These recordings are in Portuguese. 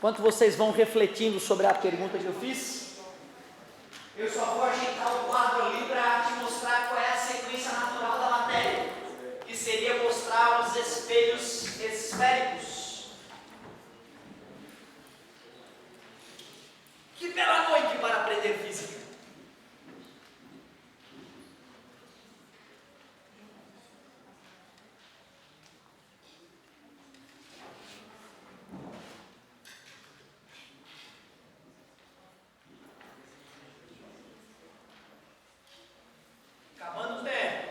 Enquanto vocês vão refletindo sobre a pergunta que eu fiz, eu só vou ajeitar o quadro ali para te mostrar qual é a sequência natural da matéria, que seria mostrar os espelhos esféricos. Que bela noite para aprender física! Acabando o tempo.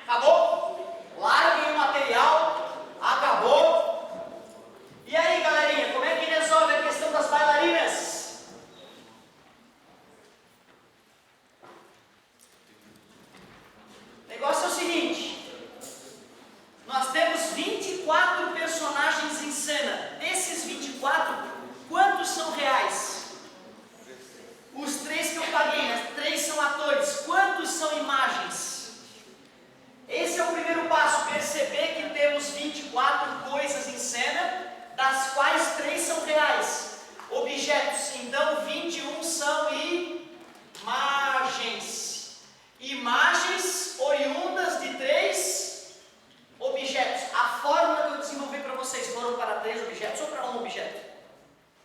Acabou? Larguem o material. Acabou. E aí, galerinha, como é que resolve a questão das bailarinas? O negócio é o seguinte: nós temos 24 personagens em cena. Desses 24, quantos são reais? Os 3 que eu paguei, né? 3 são atores. Quantos são imagens? Esse é o primeiro passo, perceber que temos 24 coisas em cena, das quais 3 são reais, objetos. Então 21 são imagens. Imagens oriundas de 3 objetos. A fórmula que eu desenvolvi para vocês foram para 3 objetos ou para 1 objeto?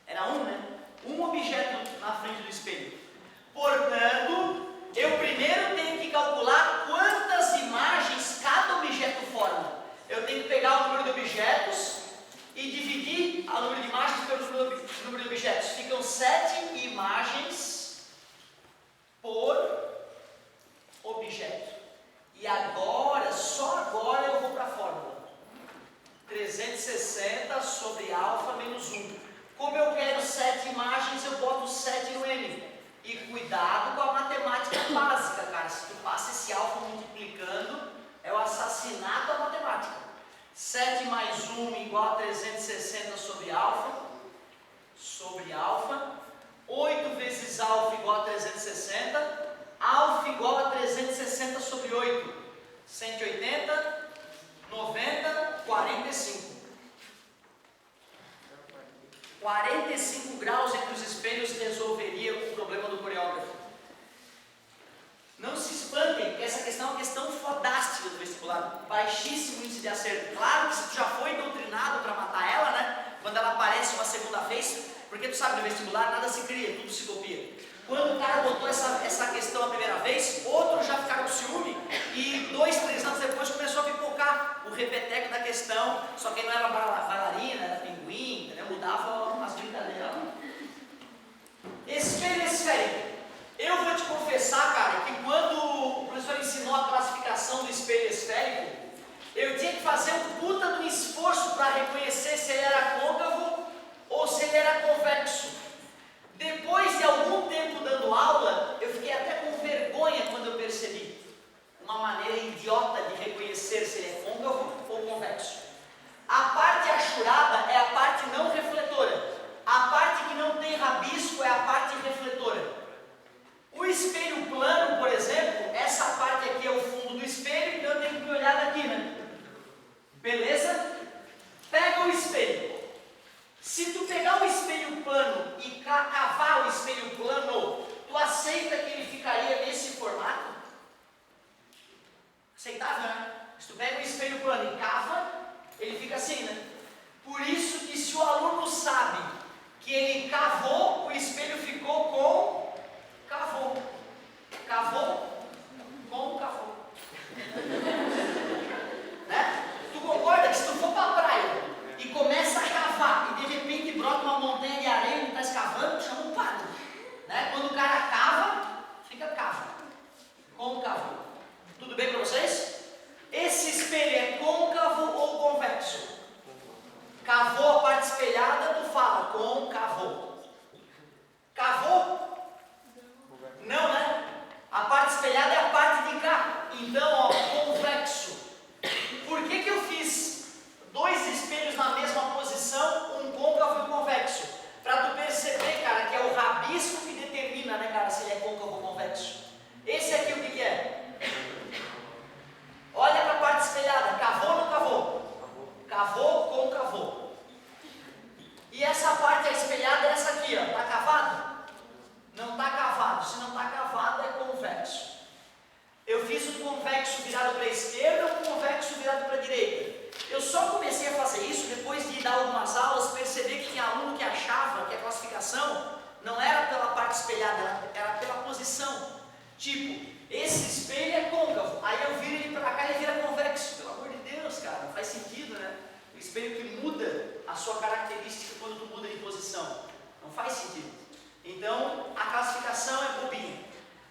Era 1, né? 1 objeto na frente do espelho. Portanto, eu primeiro tenho que calcular quantas imagens cada objeto forma. Eu tenho que pegar o número de objetos e dividir o número de imagens pelo número de objetos. Ficam 7 imagens por objeto. E agora, só agora eu vou para a fórmula. 360 sobre alfa menos 1. Como eu quero 7 imagens, eu boto 7 no M. E cuidado com a matemática básica, cara. Se tu passa esse alfa multiplicando, é o assassinato da matemática. 7 mais 1 igual a 360 sobre alfa. 8 vezes alfa igual a 360. Alfa igual a 360 sobre 8. 180, 90, 45. 45 graus entre os espelhos resolveria o problema do coreógrafo. Não se espantem, que essa questão é uma questão fodástica do vestibular. Baixíssimo índice de acerto. Claro que se tu já foi doutrinado para matar ela, né? Quando ela aparece uma segunda vez, porque tu sabe, no vestibular nada se cria, tudo se copia. Quando o cara botou essa questão a primeira vez, outros já ficaram com ciúme e 2, 3 anos depois começou a pipocar o repeteco da questão, só que não era bailarina, era pinguim, entendeu? Mudava as brincadeiras. Espelho esférico. Eu vou te confessar, cara, que quando o professor ensinou a classificação do espelho esférico, eu tinha que fazer um puta de um esforço para reconhecer se ele era côncavo ou se ele era convexo. Depois de algum tempo dando aula, eu fiquei até com vergonha quando eu percebi uma maneira idiota de reconhecer se ele é côncavo ou convexo. A parte achurada é a parte não refletora. A parte que não tem rabisco é a parte refletora. O espelho plano, por exemplo, essa parte aqui é o fundo do espelho, então eu tenho que me olhar daqui, né? espelho que muda a sua característica quando tu muda de posição. Não faz sentido. Então, a classificação é bobinha.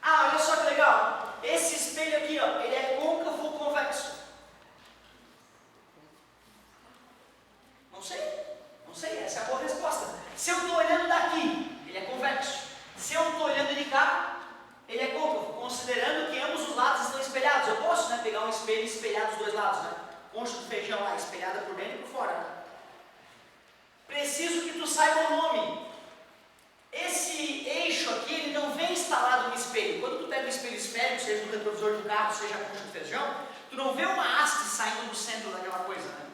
Ah, olha só que legal. Esse espelho aqui, ó, ele é côncavo ou convexo? Não sei, essa é a boa resposta. Se eu estou olhando daqui, ele é convexo. Se eu estou olhando de cá, ele é côncavo, considerando que ambos os lados estão espelhados. Eu posso, né, pegar um espelho e espelhar dos dois lados, né? Concha do feijão lá, espelhada por dentro e por fora, né? Preciso que tu saiba o nome. Esse eixo aqui, ele não vem instalado no espelho. Quando tu pega um espelho esférico, seja no retrovisor de um carro, seja a concha do feijão, tu não vê uma haste saindo do centro daquela coisa, né?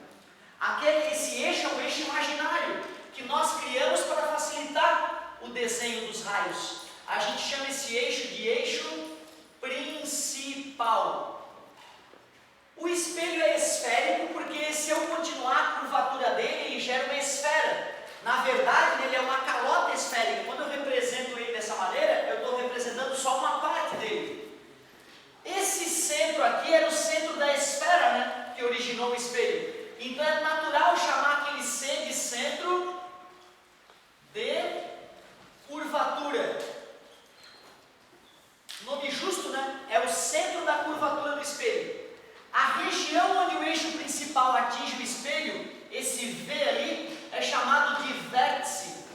Esse eixo é um eixo imaginário que nós criamos para facilitar o desenho dos raios. A gente chama esse eixo de eixo principal. O espelho é esférico porque, se eu continuar a curvatura dele, ele gera uma esfera. Na verdade, ele é uma calota esférica. Quando eu represento ele dessa maneira, eu estou representando só uma parte dele. Esse centro aqui era o centro da esfera, né, que originou o espelho. Então é natural chamar aquele C de centro de curvatura. Nome justo, né? É o centro da curvatura do espelho. A região onde o eixo principal atinge o espelho, esse V ali, é chamado de vértice.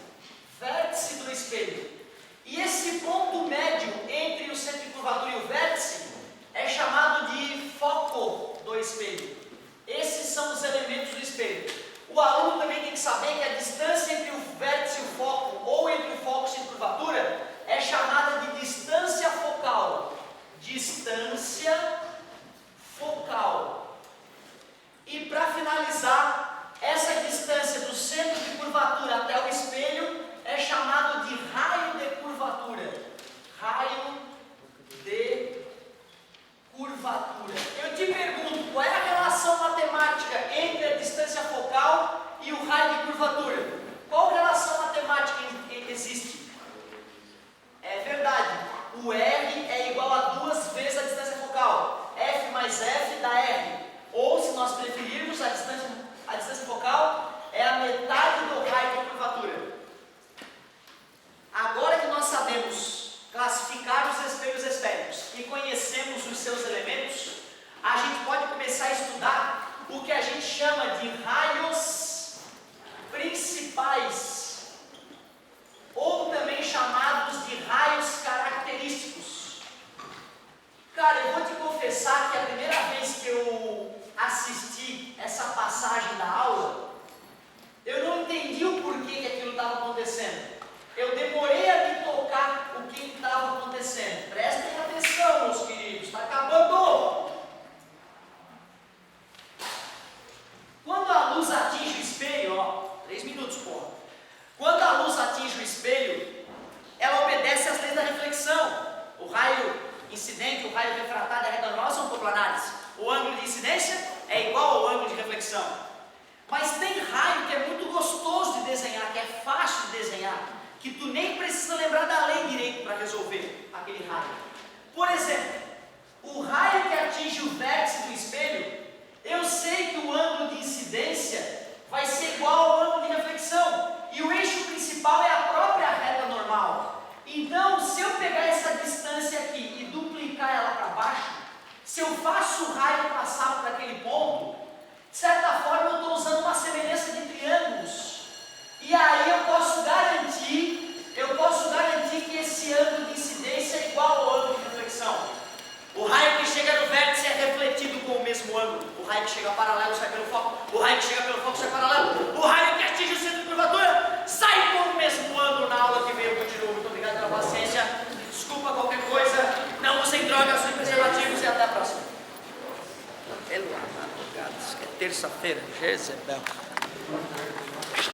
Vértice do espelho. E esse ponto médio entre o centro de curvatura e o vértice é chamado de foco do espelho. Esses são os elementos do espelho. O aluno também tem que saber que a distância entre o vértice e o foco, ou entre o foco e a curvatura, é chamada de distância focal. Distância focal. E para finalizar, essa distância do centro de curvatura até o espelho é chamado de raio de curvatura. Raio de curvatura. Eu te pergunto, qual é a relação matemática entre a distância focal e o raio de curvatura? Qual relação matemática existe? É verdade, o R é igual a 2 vezes a distância focal. F mais F dá R. Ou, se nós preferirmos, a distância focal é a metade do raio de curvatura. Agora que nós sabemos classificar os espelhos esféricos e conhecemos os seus elementos, a gente pode começar a estudar o que a gente chama de raios principais, ou também chamados de raios característicos. Cara, eu vou te confessar que a primeira vez que eu assisti essa passagem da aula, eu não entendi o porquê que aquilo estava acontecendo. Eu demorei a me tocar o que estava acontecendo. Prestem atenção, meus queridos, está acabando. Quando a luz atinge o espelho, ó, 3 minutos, porra. Quando a luz atinge o espelho, ela obedece às leis da reflexão. O raio incidente, o raio refratário e a reta normal são coplanares. O ângulo de incidência é igual ao ângulo de reflexão. Mas tem raio que é muito gostoso de desenhar, que é fácil de desenhar, que tu nem precisa lembrar da lei direito para resolver aquele raio. Por exemplo, o raio que atinge o vértice do espelho, eu sei que o ângulo de incidência vai ser igual ao ângulo de reflexão, e o eixo principal é a própria reta normal. Então, se eu pegar essa distância aqui e duplicar ela para baixo, se eu faço o raio passar por aquele ponto, de certa forma eu estou usando uma semelhança de triângulos. E aí eu posso garantir que esse ângulo de incidência é igual ao ângulo de reflexão. O raio que chega no vértice é refletido com o mesmo ângulo. O raio que chega paralelo sai pelo foco. O raio que chega pelo foco sai paralelo. O raio que atinge o centro de curvatura sai com o mesmo ângulo. Na aula que veio eu continuo. Muito obrigado pela paciência. Desculpa qualquer coisa. Não usem drogas, usem preservativos e até a próxima. Pelo amado, é terça-feira, Jezebel.